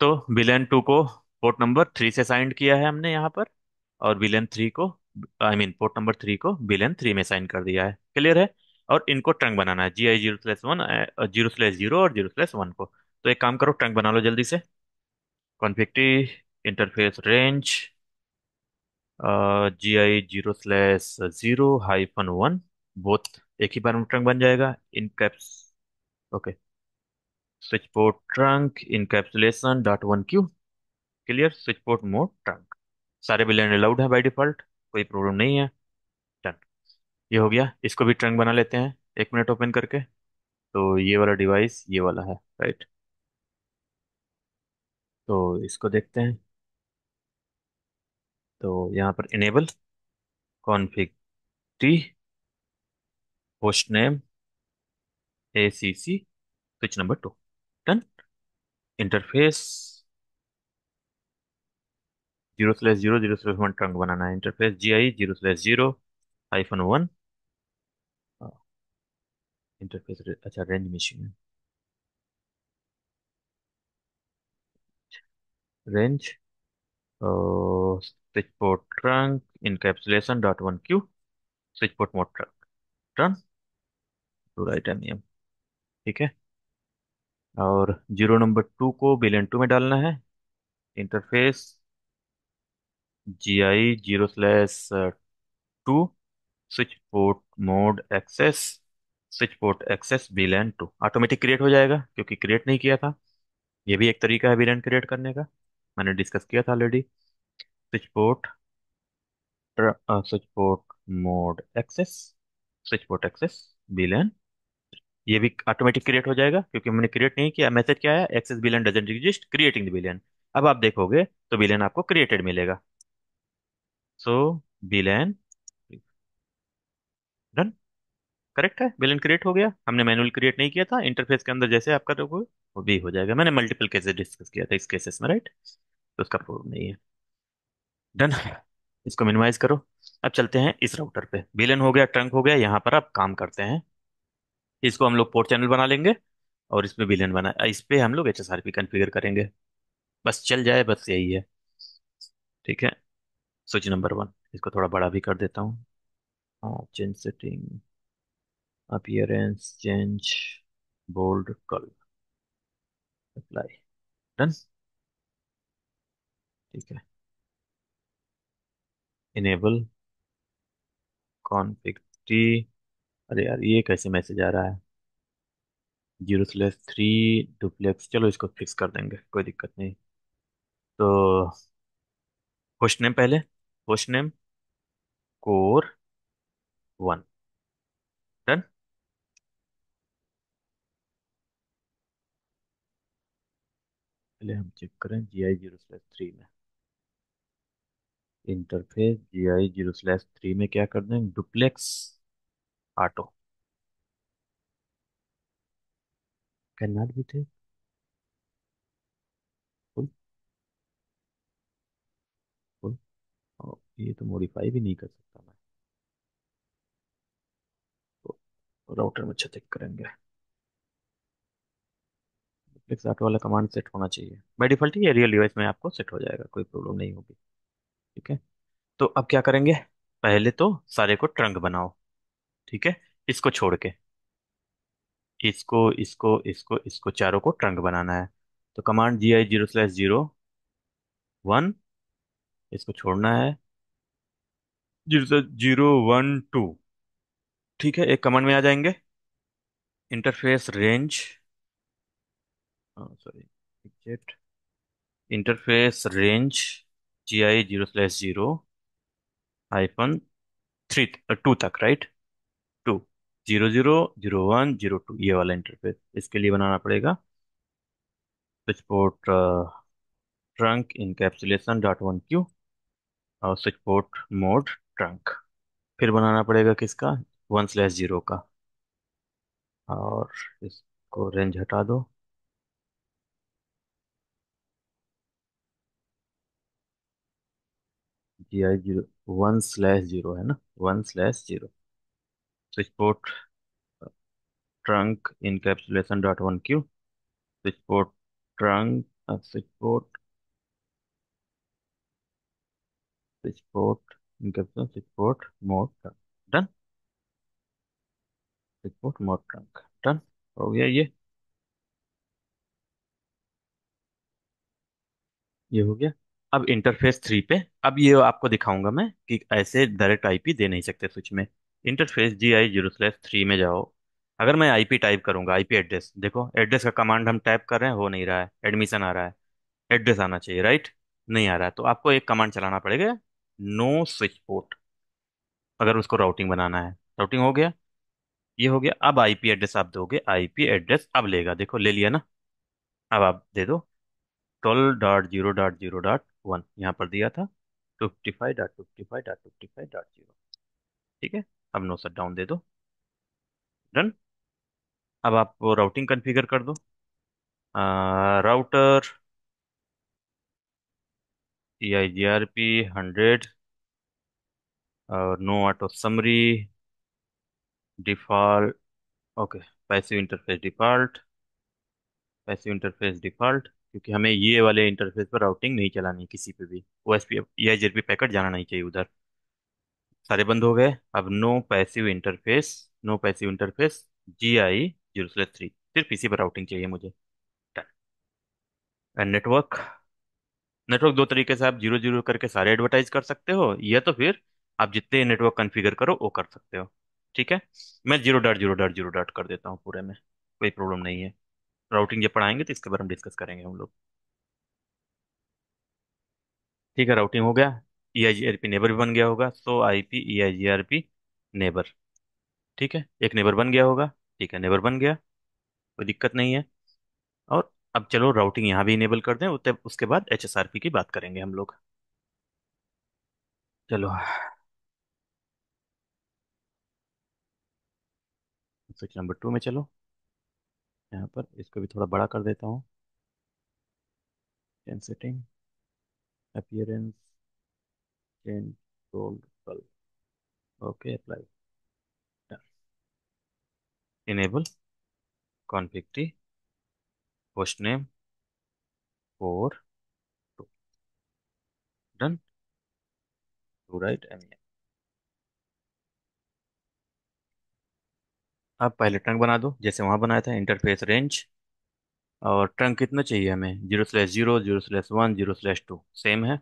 तो विलेन 2 को port number 3 से साइन किया है हमने यहाँ पर, और विलेन 3 को, पोर्ट नंबर 3 को विलेन 3 में साइन कर दिया है। क्लियर है। और इनको ट्रंक बनाना है, GI 0/1, 0/0 और 0/1 को। तो एक काम करो, ट्रंक बना लो जल्दी से। Config interface range GI 0/0-1, both एक ही बार में ट्रंक बन जाएगा। Encaps, okay. Switch port trunk encapsulation dot one Q. Clear. Switch port mode trunk, सारे विलेन अलाउड है बाय डिफॉल्ट, कोई प्रॉब्लम नहीं है। डन। ये हो गया, इसको भी ट्रंक बना लेते हैं, 1 मिनट ओपन करके। तो ये वाला डिवाइस ये वाला है, राइट। तो इसको देखते हैं। तो यहाँ पर enable config T host name ACC switch number 2। Done. Interface 0/0 0/1 trunk बनाना है। Interface GI 0/0-1। इंटरफेस अच्छा, range machine, range switch port trunk encapsulation dot one Q. Switch port mode trunk. Done. To write M. ठीक है। और 0 number 2 को billion 2 में डालना है। Interface GI 0/2 switch port mode access. Switch port access VLAN 2 automatic create हो जाएगा, क्योंकि क्रिएट नहीं किया था। ये भी एक तरीका है बिलियन क्रिएट करने का, मैंने डिस्कस किया था already. Switch port switch port mode access, switch port access VLAN, ये भी ऑटोमेटिक क्रिएट हो जाएगा, क्योंकि हमने क्रिएट नहीं किया। मैसेज क्या है? Access VLAN doesn't exist, creating the VLAN. अब आप देखोगे तो बिलियन आपको क्रिएटेड मिलेगा। So VLAN done. करेक्ट है, बिलियन क्रिएट हो गया। हमने मैनुअल क्रिएट नहीं किया था, इंटरफेस के अंदर जैसे आप करोगे वो भी हो जाएगा। मैंने मल्टीपल केसेस डिस्कस किया था इस केसेस में, राइट। तो उसका प्रॉब्लम नहीं है। डन। इसको मिनिमाइज करो। अब चलते हैं इस राउटर पे। बिलियन हो गया, ट्रंक हो गया, यहाँ पर अब काम करते हैं। इसको हम लोग पोर्ट चैनल बना लेंगे, और इसमें बिलियन बना, इस पे हम लोग HSRP कॉन्फ़िगर करेंगे। बस चल जाए, बस यही है। ठीक है। स्विच नंबर 1, इसको थोड़ा बड़ा भी कर देता हूँ। हाँ, change setting, appearance change, bold colour, apply. Done. ठीक है। Enable config t. अरे यार, ये कैसे मैसेज आ रहा है? 0/3 डुप्लेक्स, चलो इसको फिक्स कर देंगे, कोई दिक्कत नहीं। तो होस्ट नेम पहले, होस्ट नेम कोर 1। डन। पहले हम चेक करें GI 0/3 में। इंटरफेस GI 0/3 में क्या कर दें? Duplex auto can not be थे फुल, फुल। ये तो मॉडिफाई भी नहीं कर सकता मैं। तो राउटर में चेक करेंगे। डुप्लेक्स ऑटो वाला कमांड सेट होना चाहिए बाय डिफॉल्ट, ये रियल डिवाइस में आपको सेट हो जाएगा, कोई प्रॉब्लम नहीं होगी। ठीक है। तो अब क्या करेंगे? पहले तो सारे को ट्रंक बनाओ, ठीक है, इसको छोड़ के। इसको चारों को ट्रंक बनाना है। तो कमांड GI 0/0-1, इसको छोड़ना है। 0/0-1-2। ठीक है, एक कमांड में आ जाएंगे। Interface range, sorry, exit. Interface range GI 0/0-3, 2 तक, राइट। 2, 0/0, 0/1, 0/2, ये वाला इंटरफेस इसके लिए बनाना पड़ेगा। Switch port trunk encapsulation dot one Q, और स्विच पोर्ट मोड ट्रंक। फिर बनाना पड़ेगा किसका? 1/0 का। और इसको रेंज हटा दो। GI 0 1/0 है ना, 1/0। Switch port trunk encapsulation dot one Q, switch port trunk अब switch port encapsulation switch port mode done. Switch port mode trunk done हो गया ये हो गया। अब इंटरफेस 3 पे, अब ये आपको दिखाऊंगा मैं कि ऐसे डायरेक्ट आईपी दे नहीं सकते स्विच में। इंटरफेस GI 0/3 में जाओ। अगर मैं आईपी टाइप करूंगा, आईपी एड्रेस, देखो एड्रेस का कमांड हम टाइप कर रहे हैं, हो नहीं रहा है, एडमिशन आ रहा है। एड्रेस आना चाहिए, राइट? नहीं आ रहा है, तो आपको एक कमांड चलाना पड़ेगा, नो स्विच पोर्ट, अगर उसको राउटिंग बनाना है। राउटिंग हो गया, ये हो गया। अब आईपी एड्रेस आप दोगे, आईपी एड्रेस अब लेगा, देखो ले लिया ना। अब आप दे दो 12.0.0.1, यहाँ पर दिया था 55.55.55.0। ठीक है, अब नो शट डाउन दे दो, डन। अब आप वो राउटिंग कॉन्फ़िगर कर दो। राउटर EIGRP 100 और no auto summary default. Okay, passive interface default, passive interface default, क्योंकि हमें ये वाले इंटरफेस पर राउटिंग नहीं चलानी किसी पे भी, OSP EIGRP पैकेट जाना नहीं चाहिए उधर। सारे बंद हो गए। अब नो पैसिव इंटरफेस GI 0/3, सिर्फ इसी पर राउटिंग चाहिए मुझे। नेटवर्क, नेटवर्क दो तरीके से आप 0 0 करके सारे एडवर्टाइज कर सकते हो, या तो फिर आप जितने नेटवर्क कॉन्फ़िगर करो वो कर सकते हो। ठीक है, मैं 0.0.0. कर देता हूँ पूरे में, कोई प्रॉब्लम नहीं है। राउटिंग जब पढ़ाएंगे तो इसके बारे में डिस्कस करेंगे हम लोग। ठीक है, राउटिंग हो गया। EIGRP नेबर भी बन गया होगा, सो IP EIGRP नेबर। ठीक है, एक नेबर बन गया होगा। ठीक है, नेबर बन गया, कोई दिक्कत नहीं है। और अब चलो राउटिंग यहाँ भी इनेबल कर दें, उसके बाद HSRP की बात करेंगे हम लोग। चलो, स्विच नंबर 2 में चलो। यहाँ पर इसको भी थोड़ा बड़ा कर देता हूँ। Change setting, appearance, change role कल, okay apply, enable config host name 4 2 done to write MEM। अब पहले ट्रंक बना दो जैसे वहां बनाया था, इंटरफेस रेंज। और ट्रंक कितना चाहिए हमें? 0/0, 0/1, 0/2, सेम है।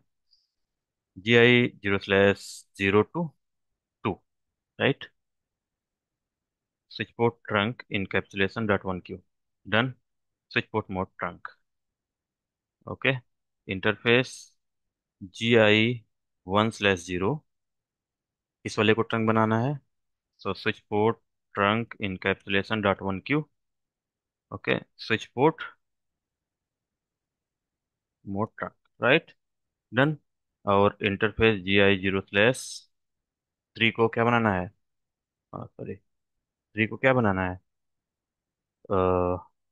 GI 0/0 to 2, right? Switch port trunk encapsulation dot one Q, done. Switch port mode trunk, okay. Interface GI 1/0, इस वाले को ट्रंक बनाना है। So switch port trunk encapsulation dot one Q, okay. Switch port mode trunk, right, done. और interface GI 0/3 को क्या बनाना है? Sorry, 3 को क्या बनाना है?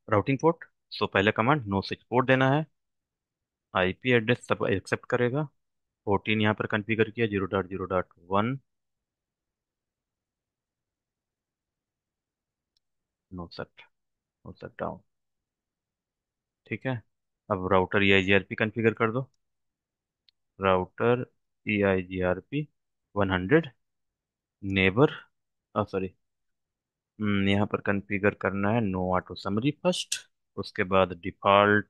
Routing port. सो पहले कमांड नो स्विच पोर्ट देना है। IP एड्रेस सब एक्सेप्ट करेगा। 14 यहाँ पर कॉन्फ़िगर किया, 0.0.1, no shut, no shutdown. ठीक है, अब राउटर EIGRP कॉन्फ़िगर कर दो। राउटर EIGRP 100 नेबर, सॉरी, यहाँ पर कॉन्फ़िगर करना है नो ऑटो समरी फर्स्ट, उसके बाद default,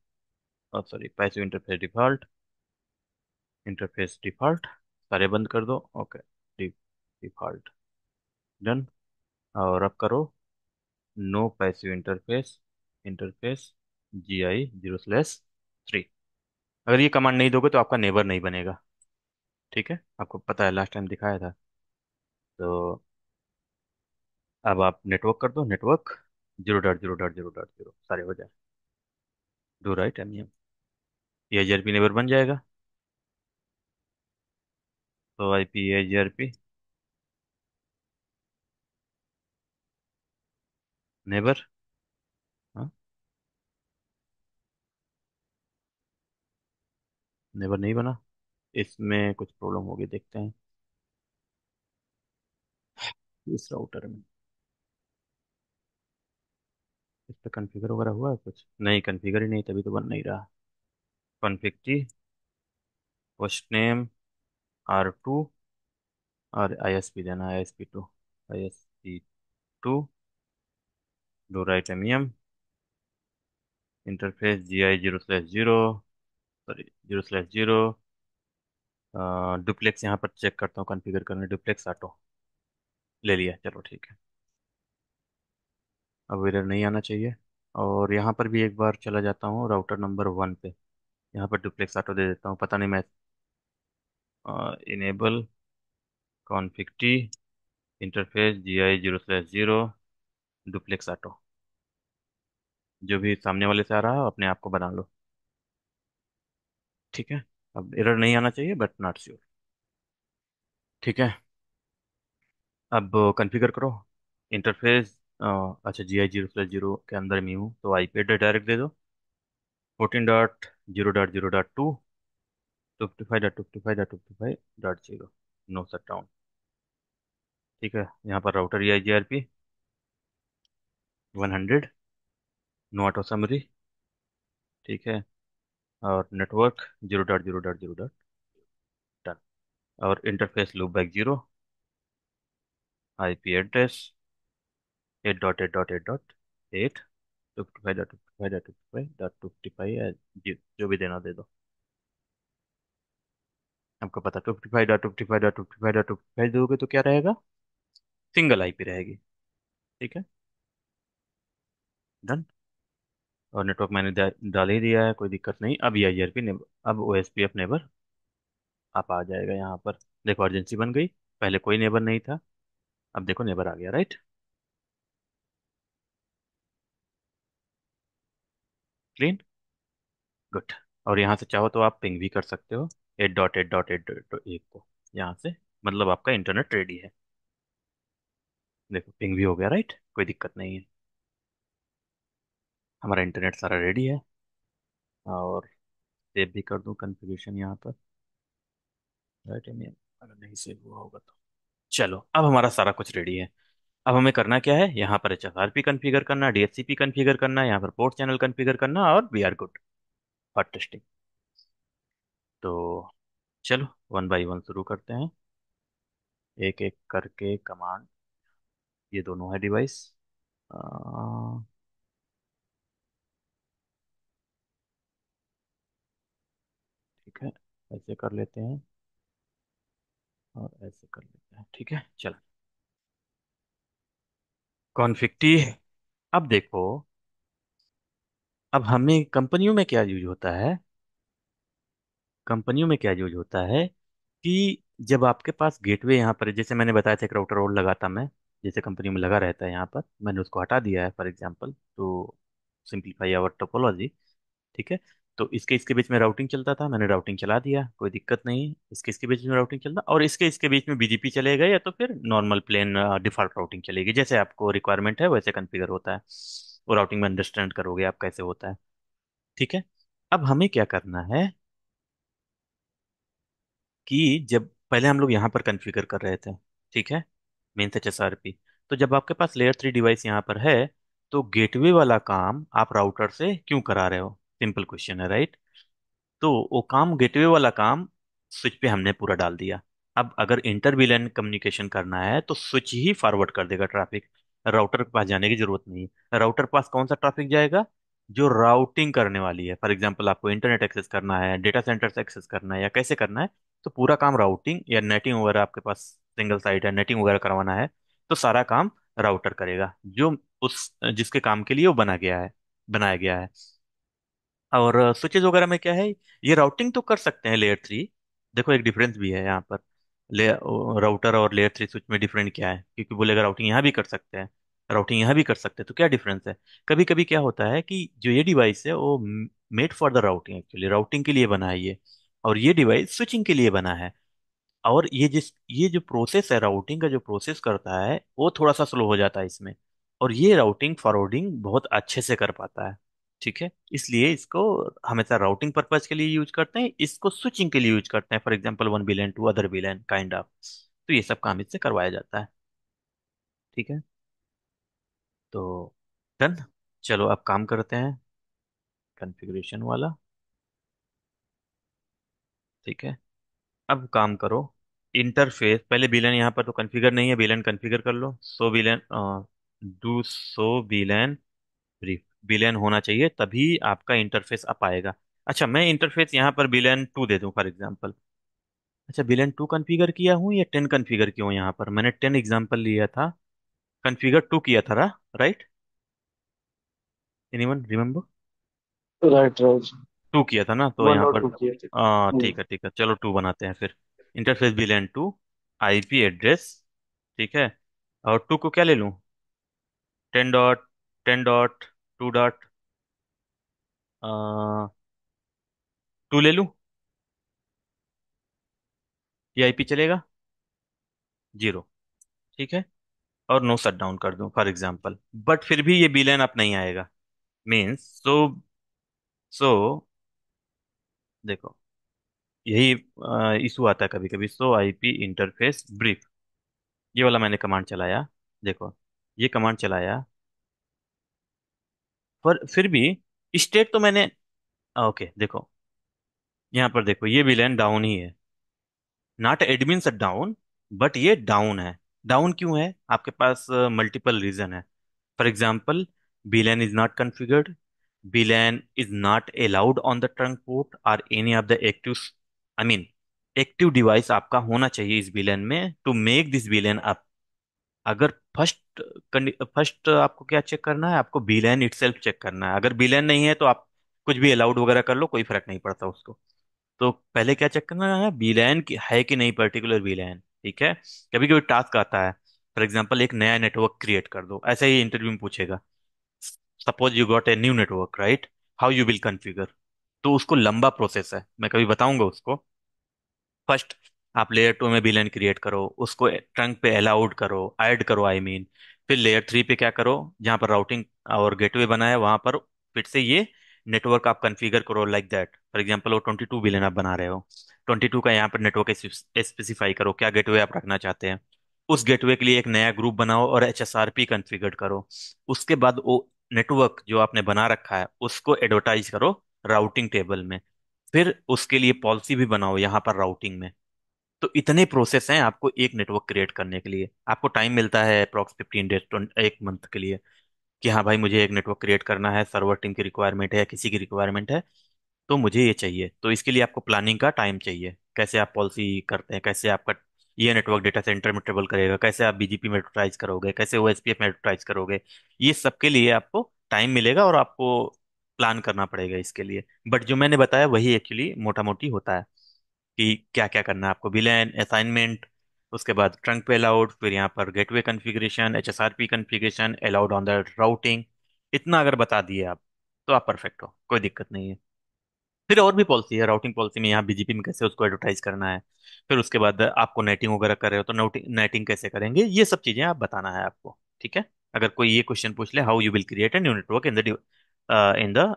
sorry passive interface default, interface default, सारे बंद कर दो, ओके। Default, done. और अब करो no passive interface, interface GI 0/3। अगर ये कमांड नहीं दोगे तो आपका नेबर नहीं बनेगा। ठीक है, आपको पता है, लास्ट टाइम दिखाया था। तो अब आप नेटवर्क कर दो, नेटवर्क 0.0.0.0, सारे हो जाए, डू राइट MEM। ये JRP नेबर बन जाएगा। तो IP JRP नेबर, हाँ, नेबर नहीं बना, इसमें कुछ प्रॉब्लम होगी, देखते हैं इस राउटर में। इस पे कॉन्फ़िगर वगैरह हुआ है कुछ? नहीं, कॉन्फ़िगर ही नहीं, तभी तो बन नहीं रहा। कॉन्फ़िग होस्ट नेम R2 और ISP देना, ISP2 do right MEM interface GI 0/0, sorry 0/0। Duplex यहाँ पर चेक करता हूँ, कॉन्फ़िगर करना डुप्लेक्स ऑटो, ले लिया, चलो ठीक है। अब एरर नहीं आना चाहिए। और यहाँ पर भी एक बार चला जाता हूँ राउटर नंबर 1 पे, यहाँ पर डुप्लेक्स ऑटो दे देता हूँ, पता नहीं मैं enable config interface GI 0/0 duplex auto, जो भी सामने वाले से आ रहा है अपने आप को बना लो। ठीक है, अब एरर नहीं आना चाहिए बट नॉट श्योर। ठीक है, अब कॉन्फ़िगर करो इंटरफेस। अच्छा, GI 0/0 के अंदर में हूँ तो IP एड्रेस डायरेक्ट दे दो, 14.0.0.2 55.55.55.0, नो शट डाउन। ठीक है, यहाँ पर router EIGRP 100, no auto summary. ठीक है, और नेटवर्क 0.0.0 डन। और interface loop back 0, IP address 8.8.8.8, 255.255.255, जो भी देना दे दो। आपको पता 255.255.255.255 दोगे तो क्या रहेगा, सिंगल IP रहेगी। ठीक है, डन। और नेटवर्क मैंने डाल ही दिया है, कोई दिक्कत नहीं। अब EIGRP नेबर, अब OSPF नेबर आप आ जाएगा यहाँ पर। देखो अर्जेंसी बन गई, पहले कोई नेबर नहीं था, अब देखो नेबर आ गया, राइट। Clean, good. और यहाँ से चाहो तो आप पिंग भी कर सकते हो 8.8.8.1 को यहाँ से, मतलब आपका इंटरनेट रेडी है। देखो पिंग भी हो गया, राइट, कोई दिक्कत नहीं है, हमारा इंटरनेट सारा रेडी है। और सेव भी कर दूँ कन्फिग्रेशन यहाँ पर, राइट। अगर नहीं सेव हुआ होगा तो चलो, अब हमारा सारा कुछ रेडी है। अब हमें करना क्या है, यहाँ पर HSRP कॉन्फ़िगर करना, DHCP कॉन्फ़िगर करना, यहाँ पर पोर्ट चैनल कॉन्फ़िगर करना, और we are good for testing. तो चलो वन बाय वन शुरू करते हैं, एक एक करके कमांड। ये दोनों है डिवाइस, ठीक है, ऐसे कर लेते हैं और ऐसे कर लेते हैं। ठीक है, चलो कॉन्फ़िग टी। अब देखो, अब हमें कंपनियों में क्या यूज होता है, कंपनियों में क्या यूज होता है कि जब आपके पास गेटवे यहाँ पर, जैसे मैंने बताया था एक राउटर और लगाता मैं, जैसे कंपनी में लगा रहता है यहाँ पर, मैंने उसको हटा दिया है for example to simplify our topology. ठीक है, तो इसके इसके बीच में राउटिंग चलता था, मैंने राउटिंग चला दिया, कोई दिक्कत नहीं है। इसके इसके बीच में राउटिंग चलता, और इसके इसके बीच में BGP चलेगा, या तो फिर नॉर्मल प्लेन डिफॉल्ट राउटिंग चलेगी, जैसे आपको रिक्वायरमेंट है वैसे कॉन्फ़िगर होता है। वो राउटिंग में अंडरस्टैंड करोगे आप कैसे होता है। ठीक है, अब हमें क्या करना है कि जब पहले हम लोग यहाँ पर कॉन्फ़िगर कर रहे थे, ठीक है, मेन HSRP, तो जब आपके पास लेयर 3 डिवाइस यहाँ पर है, तो गेटवे वाला काम आप राउटर से क्यों करा रहे हो, सिंपल क्वेश्चन है, राइट। तो वो काम, गेटवे वाला काम स्विच पे हमने पूरा डाल दिया। अब अगर इंटर VLAN कम्युनिकेशन करना है तो स्विच ही फॉरवर्ड कर देगा ट्रैफिक, राउटर के पास जाने की जरूरत नहीं है। राउटर के पास कौन सा ट्रैफिक जाएगा, जो राउटिंग करने वाली है। फॉर एग्जांपल आपको इंटरनेट एक्सेस करना है, डेटा सेंटर से एक्सेस करना है, या कैसे करना है, तो पूरा काम राउटिंग या नेटिंग वगैरह, आपके पास सिंगल साइट है, नेटिंग वगैरह करवाना है, तो सारा काम राउटर करेगा, जो उस जिसके काम के लिए वो बनाया गया है। और स्विचेस वगैरह में क्या है, ये राउटिंग तो कर सकते हैं लेयर 3। देखो एक डिफरेंस भी है यहाँ पर, ले राउटर और लेयर 3 स्विच में डिफरेंट क्या है, क्योंकि बोलेगा राउटिंग यहाँ भी कर सकते हैं, राउटिंग यहाँ भी कर सकते हैं, तो क्या डिफरेंस है। कभी कभी क्या होता है कि जो ये डिवाइस है वो made for the routing, actually routing के लिए बना है ये, और ये डिवाइस स्विचिंग के लिए बना है। और ये जो प्रोसेस है, राउटिंग का जो प्रोसेस करता है, वो थोड़ा सा स्लो हो जाता है इसमें, और ये राउटिंग फॉरवर्डिंग बहुत अच्छे से कर पाता है। ठीक है, इसलिए इसको हमेशा राउटिंग पर्पज के लिए यूज करते हैं, इसको स्विचिंग के लिए यूज करते हैं, for example one VLAN to other VLAN kind of. तो ये सब काम इससे करवाया जाता है। ठीक है, तो डन। चलो अब काम करते हैं कॉन्फ़िगरेशन वाला। ठीक है। अब काम करो, इंटरफेस पहले VLAN यहाँ पर तो कॉन्फ़िगर नहीं है, VLAN कॉन्फ़िगर कर लो। सो VLAN, do so VLAN brief, VLAN होना चाहिए तभी आपका इंटरफेस आ पाएगा। अच्छा, मैं इंटरफेस यहाँ पर VLAN 2 दे दूं फॉर एग्जांपल। अच्छा, VLAN 2 कॉन्फ़िगर किया हूँ या 10 कॉन्फ़िगर किया हूँ? यहाँ पर मैंने 10 एग्जांपल लिया था, कॉन्फ़िगर 2 किया था, right? Anyone remember? Right right. 2 किया था ना, तो वन यहाँ और पर टू किए थे। ठीक है, ठीक है, चलो 2 बनाते हैं फिर। इंटरफेस VLAN 2, IP एड्रेस, ठीक है। और 2 को क्या ले लूँ? 10 डॉट, 10 डॉट, 2 डॉट, 2 ले लूँ? ये IP चलेगा? 0, ठीक है। और नो शट डाउन कर दूं फॉर एग्जांपल, बट फिर भी ये VLAN अप नहीं आएगा। मीन्स सो देखो, यही इशू आता है कभी कभी। सो IP इंटरफेस ब्रीफ, ये वाला मैंने कमांड चलाया, देखो, ये कमांड चलाया, पर फिर भी स्टेट तो मैंने, ओके देखो, यहाँ पर देखो ये VLAN डाउन ही है, not admin shut down, but ये डाउन है। डाउन क्यों है? आपके पास मल्टीपल रीजन है। For example, VLAN is not configured, VLAN is not allowed on the trunk port or any of the active, I mean, active device आपका होना चाहिए इस VLAN में टू मेक दिस VLAN अप। अगर फर्स्ट फर्स्ट आपको क्या चेक करना है? आपको VLAN इटसेल्फ चेक करना है। अगर VLAN नहीं है तो आप कुछ भी अलाउड वगैरह कर लो, कोई फर्क नहीं पड़ता उसको। तो पहले क्या चेक करना है? VLAN की है कि नहीं, पर्टिकुलर VLAN, ठीक है। कभी कभी टास्क आता है, फॉर एग्जाम्पल एक नया नेटवर्क क्रिएट कर दो, ऐसा ही इंटरव्यू में पूछेगा। Suppose you got a new network, right? How you will configure? तो उसको लंबा प्रोसेस है, मैं कभी बताऊंगा उसको। फर्स्ट आप लेयर 2 में VLAN क्रिएट करो, उसको ट्रंक पे अलाउड करो, ऐड करो, आई मीन। फिर लेयर 3 पे क्या करो, जहाँ पर राउटिंग और गेटवे बना है वहां पर फिर से ये नेटवर्क आप कॉन्फ़िगर करो लाइक दैट। फॉर एग्जांपल वो 22 VLAN आप बना रहे हो, 22 का यहाँ पर नेटवर्क स्पेसिफाई करो, क्या गेटवे आप रखना चाहते हैं। उस गेटवे के लिए एक नया ग्रुप बनाओ और HSRP कॉन्फ़िगर करो। उसके बाद वो नेटवर्क जो आपने बना रखा है उसको एडवर्टाइज करो राउटिंग टेबल में। फिर उसके लिए पॉलिसी भी बनाओ यहाँ पर राउटिंग में। तो इतने प्रोसेस हैं आपको एक नेटवर्क क्रिएट करने के लिए। आपको टाइम मिलता है अप्रॉक्स 15 डेज, एक मंथ के लिए, कि हाँ भाई मुझे एक नेटवर्क क्रिएट करना है, सर्वर टीम की रिक्वायरमेंट है या किसी की रिक्वायरमेंट है, तो मुझे ये चाहिए। तो इसके लिए आपको प्लानिंग का टाइम चाहिए, कैसे आप पॉलिसी करते हैं, कैसे आपका ये नेटवर्क डेटा सेंटर में ट्रेवल करेगा, कैसे आप BGP में एडवर्टाइज करोगे, कैसे OSPF में एडवर्टाइज करोगे। ये सब के लिए आपको टाइम मिलेगा और आपको प्लान करना पड़ेगा इसके लिए। बट जो मैंने बताया वही एक्चुअली मोटा मोटी होता है, कि क्या क्या करना है आपको। विलेन असाइनमेंट, उसके बाद ट्रंक पे अलाउड, फिर यहाँ पर gateway configuration, HSRP configuration, allowed on the routing. इतना अगर बता दिए आप तो आप परफेक्ट हो, कोई दिक्कत नहीं है। फिर और भी पॉलिसी है राउटिंग पॉलिसी में, यहाँ BGP में कैसे उसको एडवर्टाइज करना है। फिर उसके बाद आपको नेटिंग वगैरह कर रहे हो तो नेटिंग कैसे करेंगे, ये सब चीजें आप बताना है आपको, ठीक है। अगर कोई ये क्वेश्चन पूछ ले, how you will create a new network in the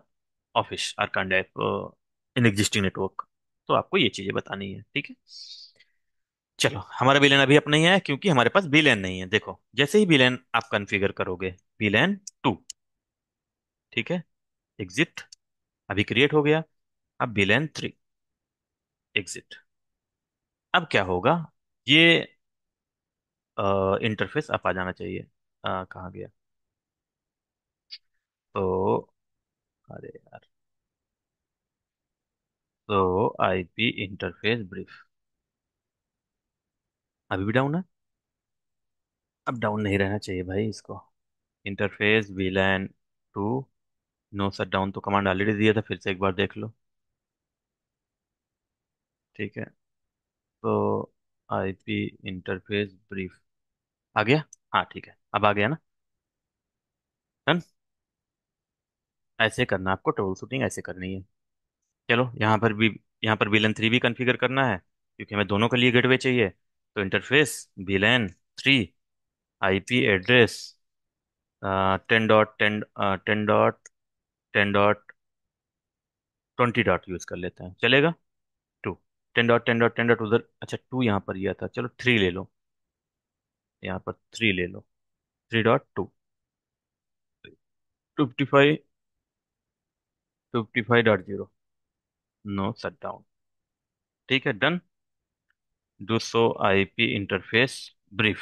office और kind of in existing network, तो आपको ये चीजें बतानी है, ठीक है। चलो, हमारा VLAN अभी अपना ही है क्योंकि हमारे पास VLAN नहीं है। देखो, जैसे ही VLAN आप कॉन्फ़िगर करोगे, VLAN 2, ठीक है, एग्जिट, अभी क्रिएट हो गया। अब VLAN 3, एग्जिट। अब क्या होगा? ये इंटरफेस अब आ जाना चाहिए। कहाँ गया? तो अरे यार, तो IP इंटरफेस ब्रीफ अभी भी डाउन है। अब डाउन नहीं रहना चाहिए भाई इसको। Interface VLAN 2, no shut down तो कमांड ऑलरेडी दिया था, फिर से एक बार देख लो, ठीक है। तो IP इंटरफेस ब्रीफ आ गया? हाँ ठीक है, अब आ गया ना। डन। ऐसे करना आपको, ट्रबल शूटिंग ऐसे करनी है। चलो, यहाँ पर VLAN 3 भी कॉन्फ़िगर करना है क्योंकि हमें दोनों के लिए गेटवे चाहिए। तो interface VLAN 3, IP address 10 dot 10, 10 dot 10 dot 20 dot use कर लेते हैं, चलेगा? 2, 10 डॉट 10 डॉट 10 डॉट उधर, अच्छा 2 यहाँ पर दिया था, चलो 3 ले लो, यहाँ पर 3 ले लो, 3.2, 55.0, नो शट डाउन। ठीक है, done. Do show IP interface brief.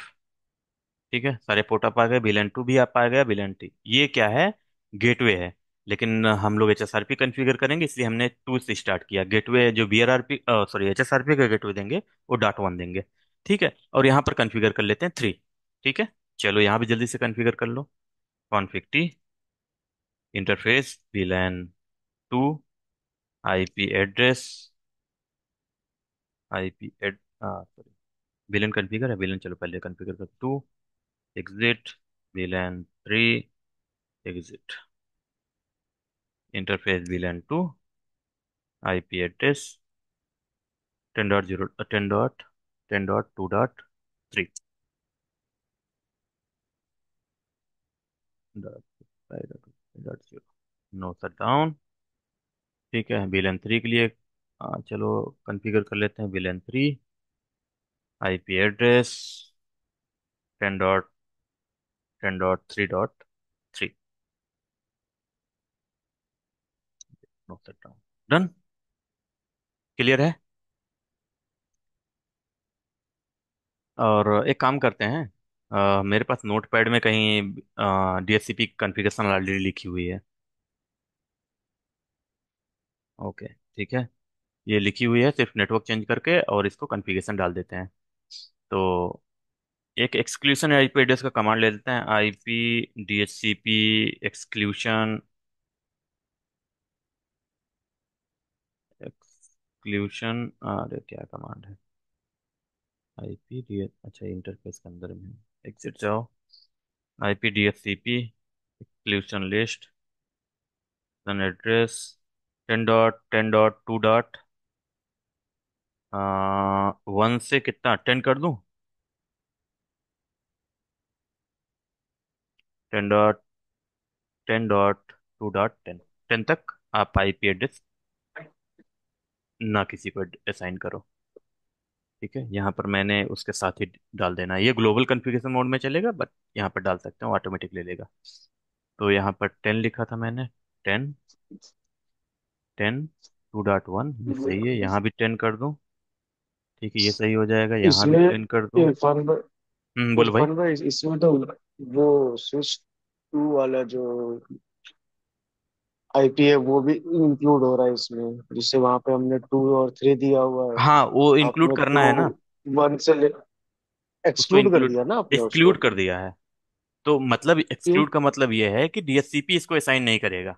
ठीक है, सारे पोर्ट अप आ गए, VLAN 2 भी आप आ गया, VLAN 3। ये क्या है? गेटवे है। लेकिन हम लोग HSRP कॉन्फ़िगर करेंगे, इसलिए हमने 2 से स्टार्ट किया। गेटवे जो BRRP, सॉरी, HSRP का गेटवे देंगे, वो .1 देंगे। ठीक है, और यहाँ पर कॉन्फ़िगर कर लेते हैं 3। ठीक है, चलो यहाँ भी जल्दी से कॉन्फ़िगर कर लो। Config T, interface VLAN 2, IP address, IP add sorry, VLAN configure है, VLAN चलो पहले कॉन्फ़िगर कर। 2 exit, VLAN 3 exit, interface VLAN 2, IP address 10.0, 10.2.3 no shut down. ठीक है, VLAN 3 के लिए चलो कॉन्फ़िगर कर लेते हैं। VLAN 3, IP address 10.3.3, no shut down. Done. Clear है। और एक काम करते हैं, मेरे पास नोट पैड में कहीं DHCP कॉन्फ़िगरेशन ऑलरेडी लिखी हुई है। ओके, ठीक है, ये लिखी हुई है, सिर्फ नेटवर्क चेंज करके और इसको कॉन्फ़िगरेशन डाल देते हैं। तो एक एक्सक्लूशन आईपी एड्रेस का कमांड ले लेते हैं, IP DHCP एक्सक्लूशन। एक्सक्लूशन, अरे क्या कमांड है? IP डी, अच्छा इंटरफेस के अंदर में एग्जिट जाओ। IP DHCP exclusion list, address 10.10.2.1 से कितना 10 कर दूं? 10.10.2.10, 10 तक आप आईपी एड्रेस ना किसी को असाइन करो। ठीक है, यहाँ पर मैंने उसके साथ ही डाल देना है। ये ग्लोबल कॉन्फ़िगरेशन मोड में चलेगा, बट यहाँ पर डाल सकते हो, ऑटोमेटिक ले लेगा। तो यहाँ पर 10 लिखा था मैंने। 10, 10.2.1, ये सही है। यहाँ भी 10 कर दूं? ठीक है, ये सही हो जाएगा। यहाँ भी इसमें 10 कर दूं? इरफान भाई, बोलो भाई। इरफान भाई इसमें तो वो स्विच टू वाला जो आईपी है वो भी इंक्लूड हो रहा है इसमें, जिससे वहां पे हमने 2 और 3 दिया हुआ है। हाँ, वो इंक्लूड आपने करना तो है ना। 1 से उसको एक्सक्लूड कर इंक्लूड दिया ना आपने एक्सक्लूड उसको। कर दिया है। तो मतलब क्यों? एक्सक्लूड का मतलब ये है कि DHCP इसको असाइन नहीं करेगा।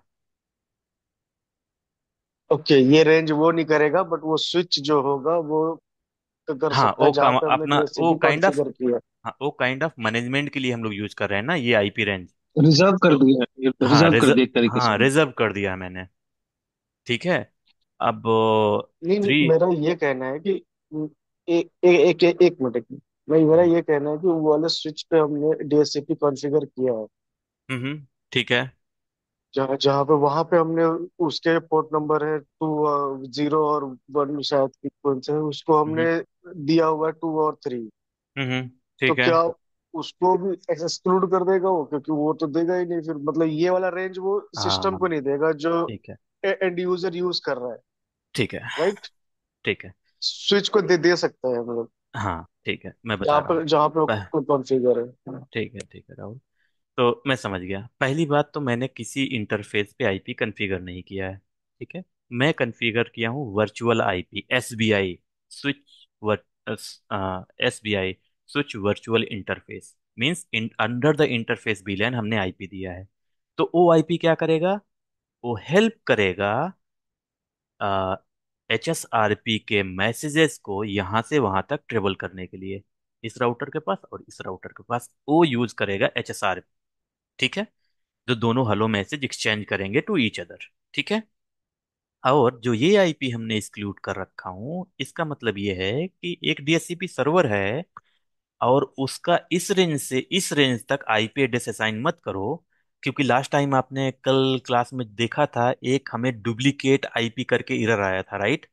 ओके, ये रेंज वो नहीं करेगा, बट वो स्विच जो होगा वो तो कर हाँ, सकता है जहाँ पे हमने अपना वो डीएचसीपी काइंड ऑफ, कॉन्फ़िगर किया। हाँ, वो काइंड ऑफ मैनेजमेंट के लिए हम लोग यूज कर रहे हैं ना ये आईपी रेंज। रिजर्व कर दिया है, हाँ, रिजर्व कर दिया एक तरीके हाँ, से। रिजर्व कर दिया है मैंने। ठीक है, अब नहीं नहीं, 3। मेरा ये कहना है कि एक मिनट, एक मिनट। मैं मेरा ये कहना है कि वो वाले स्विच पे हमने डीएचसीपी कॉन्फ़िगर किया है, ठीक है। जहाँ जहाँ पे वहां पे हमने उसके पोर्ट नंबर है 2 0 और 1 शायद सीक्वेंस है, उसको हम्म हमने दिया हुआ है 2 और 3। तो ठीक है। क्या उसको भी एक्सक्लूड कर देगा वो? क्योंकि वो तो देगा ही नहीं फिर, मतलब ये वाला रेंज वो सिस्टम को हाँ, नहीं देगा जो ठीक है, एंड यूजर यूज कर रहा है। ठीक है, राइट? ठीक है। स्विच को दे दे सकता है मतलब, हाँ, ठीक है, मैं बता रहा हूँ। जहाँ पे पह- कॉन्फ़िगर है। ठीक है राहुल। तो मैं समझ गया। पहली बात तो मैंने किसी इंटरफेस पे आईपी कॉन्फ़िगर नहीं किया है। ठीक है, मैं कॉन्फ़िगर किया हूँ virtual IP, SBI, switch SBI, switch virtual interface. Means under the interface VLAN हमने आईपी दिया है। तो वो आईपी क्या करेगा? वो हेल्प करेगा HSRP के मैसेजेस को यहाँ से वहां तक ट्रेवल करने के लिए। इस राउटर के पास और इस राउटर के पास वो यूज करेगा HSRP। ठीक है, जो दोनों हेलो मैसेज एक्सचेंज करेंगे टू ईच अदर। ठीक है, और जो ये आईपी हमने एक्सक्लूड कर रखा हूँ, इसका मतलब ये है कि एक DHCP सर्वर है, और उसका इस रेंज से इस रेंज तक आईपी एड्रेस असाइन मत करो। क्योंकि लास्ट टाइम आपने कल क्लास में देखा था, एक हमें डुप्लीकेट आईपी करके एरर आया था, राइट?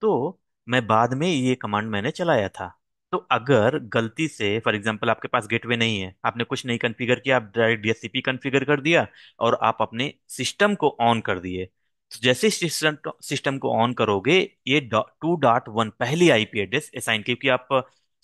तो मैं बाद में ये कमांड मैंने चलाया था। तो अगर गलती से फॉर एग्जांपल आपके पास गेटवे नहीं है, आपने कुछ नहीं कॉन्फ़िगर किया, आप डायरेक्ट DHCP कॉन्फ़िगर कर दिया और आप अपने सिस्टम को ऑन कर दिए, तो जैसे सिस्टम सिस्टम को ऑन करोगे, ये 2.1 पहली आईपी एड्रेस असाइन, क्योंकि आप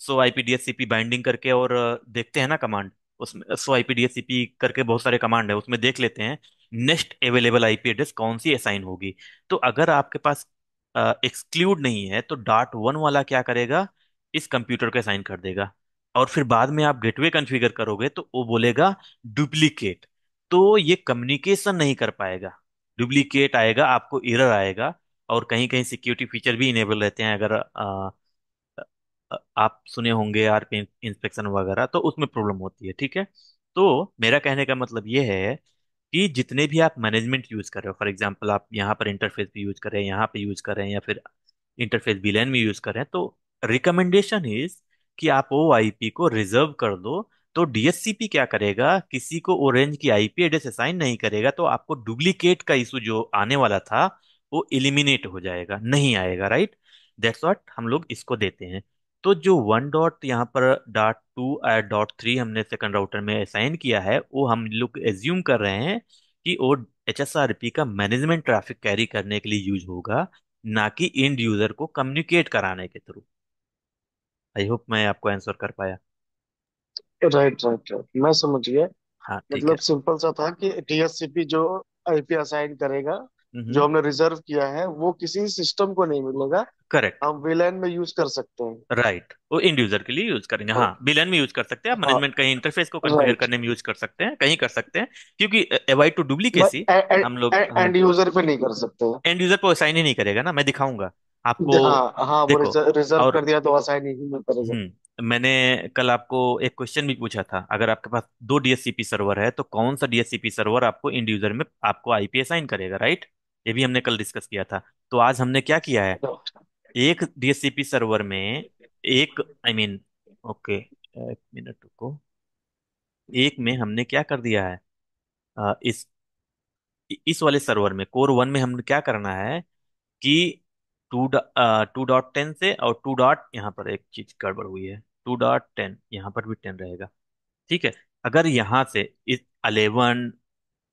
100 IPDSCP बाइंडिंग करके और देखते हैं ना कमांड, उसमें 100 IPDSCP करके बहुत सारे कमांड है, उसमें देख लेते हैं नेक्स्ट अवेलेबल आईपी एड्रेस कौन सी असाइन होगी। तो अगर आपके पास एक्सक्लूड नहीं है तो .1 वाला क्या करेगा, इस कंप्यूटर को असाइन कर देगा। और फिर बाद में आप गेटवे कॉन्फ़िगर करोगे तो वो बोलेगा डुप्लीकेट, तो ये कम्युनिकेशन नहीं कर पाएगा, डुप्लीकेट आएगा, आपको एरर आएगा। और कहीं कहीं सिक्योरिटी फीचर भी इनेबल रहते हैं, अगर आप सुने होंगे आरपी इंस्पेक्शन वगैरह, तो उसमें प्रॉब्लम होती है। ठीक है, तो मेरा कहने का मतलब ये है कि जितने भी आप मैनेजमेंट यूज कर रहे हो, फॉर एग्जांपल आप यहाँ पर इंटरफेस भी यूज कर रहे हैं, यहाँ पे यूज कर रहे हैं, या फिर इंटरफेस VLAN में यूज कर रहे हैं, तो रिकमेंडेशन इज कि आप वो आईपी को रिजर्व कर दो। तो डीएससीपी क्या करेगा, किसी को वो रेंज की आईपी एड्रेस असाइन नहीं करेगा, तो आपको डुप्लीकेट का इशू जो आने वाला था वो एलिमिनेट हो जाएगा, नहीं आएगा। राइट, दैट्स व्हाट हम लोग इसको देते हैं। तो जो 1 यहाँ पर .2 .3 हमने सेकंड राउटर में असाइन किया है, वो हम लोग एज्यूम कर रहे हैं कि वो HSRP का मैनेजमेंट ट्रैफिक कैरी करने के लिए यूज होगा, ना कि एंड यूजर को कम्युनिकेट कराने के थ्रू। आई होप मैं आपको आंसर कर पाया। राइट राइट राइट, मैं समझ गया। हाँ ठीक है। मतलब सिंपल सा था कि टीएससीपी जो आईपी असाइन करेगा, जो हम्म। हमने रिजर्व किया है, वो किसी सिस्टम को नहीं मिलेगा। करेक्ट। हम वीलैन में यूज कर सकते हैं। राइट, वो इंड यूजर के लिए यूज करेंगे, हाँ बिलन में यूज कर सकते हैं आप, हाँ मैनेजमेंट कहीं इंटरफेस को कॉन्फ़िगर राइट। करने में यूज कर सकते हैं, कहीं कर सकते हैं, क्योंकि अवॉइड टू डुप्लीकेसी हम एंड यूजर पे नहीं कर सकते। एंड यूजर को असाइन ही नहीं करेगा ना, मैं दिखाऊंगा आपको। हाँ हाँ, वो देखो, रिजर्व और कर दिया तो असाइन ही नहीं करेगा। मैंने कल आपको एक क्वेश्चन भी पूछा था, अगर आपके पास दो डीएससीपी सर्वर है तो कौन सा डीएससीपी सर्वर आपको इंड यूजर में आपको आईपी असाइन करेगा, राइट? ये भी हमने कल डिस्कस किया था। तो आज हमने क्या किया है, एक डीएससीपी सर्वर में एक, आई मीन, ओके, एक मिनट रुको, एक में हमने क्या कर दिया है, इस वाले सर्वर में कोर 1 में हमने क्या करना है कि 2.10 से, और टू डॉट, यहाँ पर एक चीज गड़बड़ हुई है, 2.10 यहाँ पर भी 10 रहेगा। ठीक है, अगर यहाँ से इस 11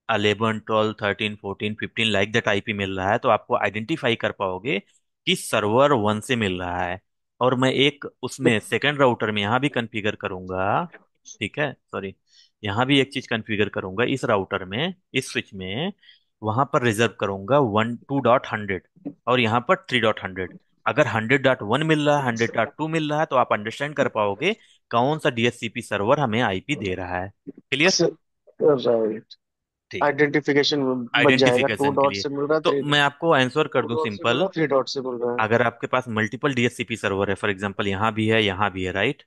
12 13 14 15 लाइक दैट आईपी मिल रहा है, तो आपको आइडेंटिफाई कर पाओगे कि सर्वर 1 से मिल रहा है। और मैं एक उसमें सेकंड राउटर में यहाँ भी कॉन्फ़िगर करूंगा, ठीक है, सॉरी, यहाँ भी एक चीज कॉन्फ़िगर करूंगा इस राउटर में, इस स्विच में, वहां पर रिजर्व करूंगा 2.100, और यहाँ पर 3.100। अगर 100.1 मिल रहा है, 100.2 मिल रहा है, तो आप अंडरस्टैंड कर पाओगे कौन सा डीएससीपी सर्वर हमें आईपी दे रहा है। क्लियर? राइट। ठीक है, आइडेंटिफिकेशन बन जाएगा, टू आइडेंटिफिकेशन के डॉट लिए। से मिल रहा है, तो थ्री मैं आपको आंसर कर टू दूं डॉट से मिल रहा सिंपल, है, थ्री डॉट से मिल रहा है। अगर आपके पास मल्टीपल डीएससीपी सर्वर है, फॉर एग्जांपल यहाँ भी है, राइट,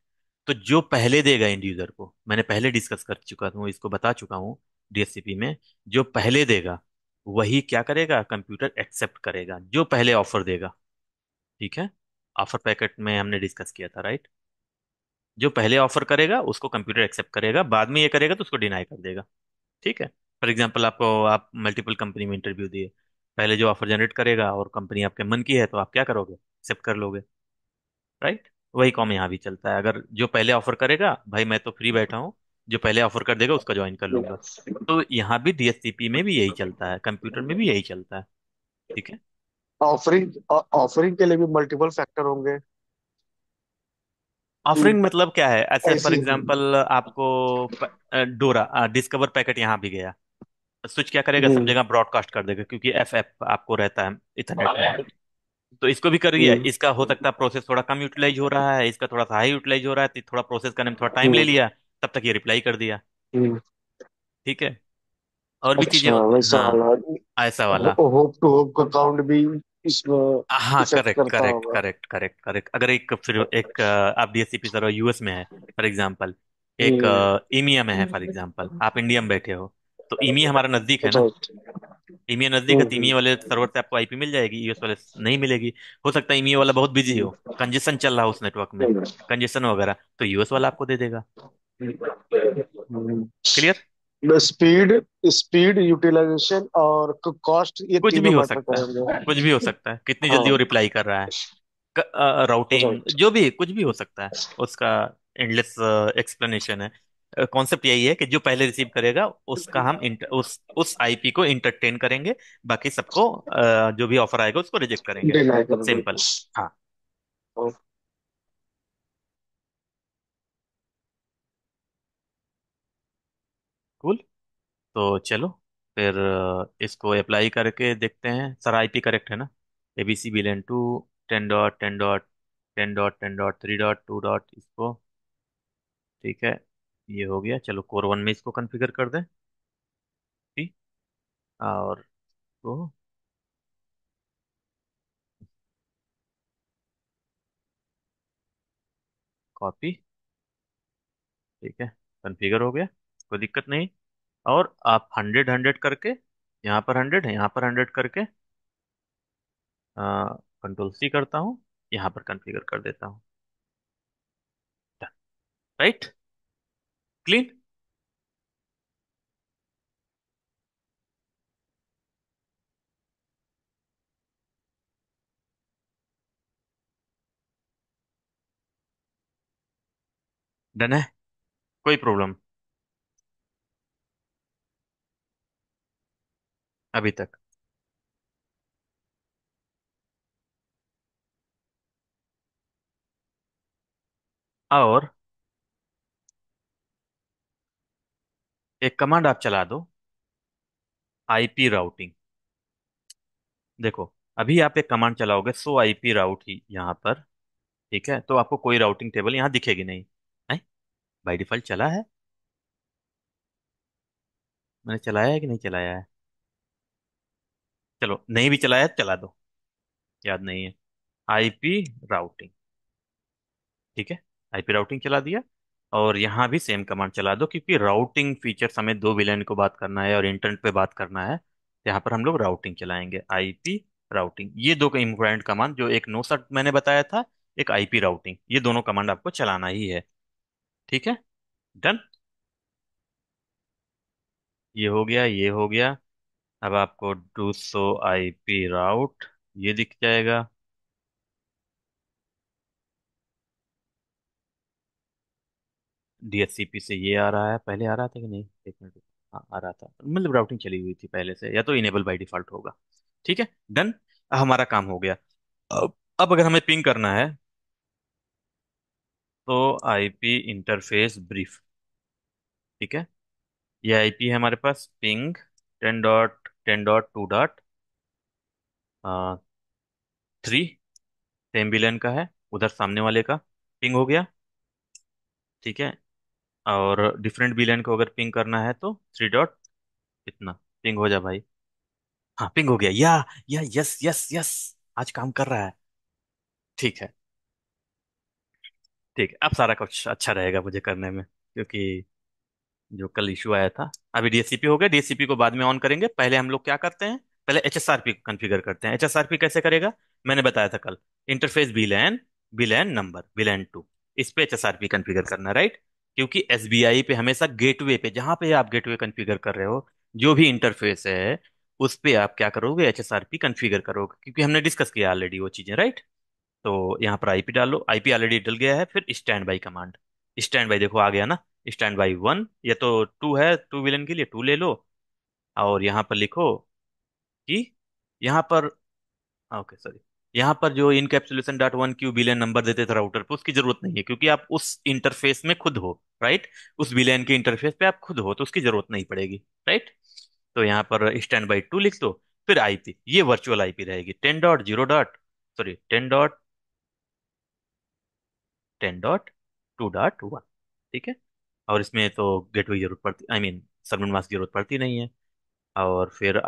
तो जो पहले देगा इंड यूजर को, मैंने पहले डिस्कस कर चुका हूँ, इसको बता चुका हूँ, डीएससीपी में जो पहले देगा वही क्या करेगा, कंप्यूटर एक्सेप्ट करेगा, जो पहले ऑफर देगा। ठीक है, ऑफर पैकेट में हमने डिस्कस किया था, राइट? जो पहले ऑफर करेगा उसको कंप्यूटर एक्सेप्ट करेगा, बाद में ये करेगा तो उसको डिनाई कर देगा। ठीक है, फॉर एग्जाम्पल आपको, आप मल्टीपल कंपनी में इंटरव्यू दिए, पहले जो ऑफर जनरेट करेगा और कंपनी आपके मन की है तो आप क्या करोगे, एक्सेप्ट कर लोगे, राइट? वही कॉम यहाँ भी चलता है, अगर जो पहले ऑफर करेगा, भाई मैं तो फ्री बैठा हूँ, जो पहले ऑफर कर देगा उसका ज्वाइन कर लूंगा। तो यहाँ भी डीएससीपी में भी यही चलता है, कंप्यूटर में भी यही चलता है। ठीक है, ऑफरिंग ऑफरिंग के लिए भी मल्टीपल फैक्टर होंगे कि ऑफरिंग मतलब क्या है, ऐसे फॉर ऐसी। एग्जाम्पल आपको डोरा डिस्कवर पैकेट यहाँ भी गया, स्विच क्या करेगा, सब हम्म जगह ब्रॉडकास्ट कर देगा, क्योंकि एफ एफ आपको रहता है इथरनेट में। तो इसको भी करिए, हम्म इसका हो सकता है प्रोसेस थोड़ा कम यूटिलाइज हो रहा है, इसका थोड़ा सा हाई यूटिलाइज हो रहा है, तो थोड़ा प्रोसेस करने में थोड़ा टाइम ले हम्म लिया, तब तक ये रिप्लाई कर दिया। हम्म। ठीक है, और भी चीजें अच्छा, होती हैं, वैसा हाँ, वाला। ऐसा वाला। होप टू होप का काउंट भी इसमें हाँ इफेक्ट करेक्ट करता करेक्ट होगा। करेक्ट करेक्ट करेक्ट, अगर एक फिर एक आप डीएससीपी सर्वर यूएस में है फॉर एग्जांपल, एक हम्म। ईमिया में है फॉर एग्जांपल, आप इंडिया में बैठे हो, तो ईमिया हमारा नजदीक है ना, राइट। ईमिया नजदीक है, तो हम्म। ईमिया वाले सर्वर से आपको आईपी मिल जाएगी, यूएस वाले से नहीं मिलेगी। हो सकता है ईमिया वाला बहुत बिजी हो, कंजेशन चल रहा हो उस नेटवर्क में, कंजेशन वगैरह, तो यूएस वाला आपको दे देगा। क्लियर? स्पीड स्पीड यूटिलाइजेशन और कॉस्ट, ये कुछ भी तीनों हो मैटर सकता है, करेंगे। कुछ भी हो सकता है, कितनी जल्दी वो हाँ रिप्लाई कर रहा है, राउटिंग, राइट। जो भी कुछ भी हो सकता है उसका, एंडलेस एक्सप्लेनेशन है। कॉन्सेप्ट यही है कि जो पहले रिसीव करेगा उसका हम उस आईपी को इंटरटेन करेंगे, बाकी सबको जो भी ऑफर आएगा उसको रिजेक्ट करेंगे। डिनाई कर दो। सिंपल। हाँ। कूल। तो चलो फिर इसको अप्लाई करके देखते हैं। सर आईपी करेक्ट है ना? एबीसी बिलियन टू 10.10.10.10.3.2 इसको। ठीक है, ये हो गया। चलो कोर वन में इसको कॉन्फ़िगर कर दें। ठीक। और को कॉपी। ठीक है, कॉन्फ़िगर हो गया, कोई दिक्कत नहीं। और आप 100 100 करके, यहाँ पर 100 है, यहाँ पर 100 करके कंट्रोल सी करता हूँ, यहाँ पर कॉन्फ़िगर कर देता हूँ। राइट। क्लीन। डन है, कोई प्रॉब्लम अभी तक? और एक कमांड आप चला दो, आईपी राउटिंग। देखो, अभी आप एक कमांड चलाओगे सो आईपी राउट ही यहाँ पर। ठीक है, तो आपको कोई राउटिंग टेबल यहाँ दिखेगी नहीं है। बाय डिफॉल्ट चला है। मैंने चलाया है कि नहीं चलाया है? चलो नहीं भी चलाया है तो चला दो, याद नहीं है। IP routing. ठीक है, आईपी राउटिंग चला दिया। और यहाँ भी सेम कमांड चला दो, क्योंकि राउटिंग फीचर हमें दो विलेन को बात करना है और इंटरनेट पे बात करना है, तो यहाँ पर हम लोग राउटिंग चलाएंगे, आईपी राउटिंग। ये दो इंपॉर्टेंट कमांड, जो एक नोसट मैंने बताया था, एक आईपी राउटिंग, ये दोनों कमांड आपको चलाना ही है। ठीक है, डन। ये हो गया, ये हो गया। अब आपको डू सो आईपी राउट ये दिख जाएगा। डीएचसीपी से ये आ रहा है, पहले आ रहा था कि नहीं, एक मिनट। हाँ आ रहा था, मतलब राउटिंग चली हुई थी पहले से, या तो इनेबल बाय डिफॉल्ट होगा। ठीक है, डन। हमारा काम हो गया। अब अगर हमें पिंग करना है, तो आईपी इंटरफेस ब्रीफ। ठीक है, ये आईपी है हमारे पास, पिंग 10.10.2.3। सेम बिलियन का है, उधर सामने वाले का पिंग हो गया। ठीक है, और डिफरेंट बिलियन को अगर पिंग करना है तो 3 डॉट इतना पिंग हो जा भाई। हाँ पिंग हो गया, या यस यस यस, आज काम कर रहा है। ठीक है। ठीक है, अब सारा कुछ अच्छा रहेगा मुझे करने में, क्योंकि जो कल इशू आया था। अभी डीएससीपी हो गया, डीएससीपी को बाद में ऑन करेंगे। पहले हम लोग क्या करते हैं, पहले एचएसआरपी कॉन्फ़िगर करते हैं। एचएसआरपी कैसे करेगा, मैंने बताया था कल। इंटरफेस बिलैन, बिलैन नंबर, बिलैन टू, इस पे एचएसआरपी कॉन्फ़िगर करना, राइट। क्योंकि एसबीआई पे हमेशा गेटवे पे, जहां पे आप गेटवे कॉन्फ़िगर कर रहे हो, जो भी इंटरफेस है, उस पे आप क्या करोगे, एचएसआरपी कॉन्फ़िगर करोगे, क्योंकि हमने डिस्कस किया ऑलरेडी वो चीजें, राइट। तो यहाँ पर आईपी डालो, आईपी ऑलरेडी डल गया है। फिर stand by command, stand by देखो आ गया ना। स्टैंड बाई वन, ये तो टू है, टू विलन के लिए टू ले लो। और यहाँ पर लिखो कि यहाँ पर, ओके सॉरी, यहाँ पर जो encapsulation dot one Q billion number देते थे राउटर पे, उसकी जरूरत नहीं है, क्योंकि आप उस इंटरफेस में खुद हो, राइट। उस बिलियन के इंटरफेस पे आप खुद हो, तो उसकी जरूरत नहीं पड़ेगी, राइट। तो यहाँ पर स्टैंड बाई टू लिख दो। फिर आईपी, ये वर्चुअल आईपी रहेगी, 10.0 डॉट, 10.2.1। ठीक है, और इसमें तो गेटवे की जरूरत पड़ती, आई मीन सबनेट मास्क की जरूरत पड़ती नहीं है। और फिर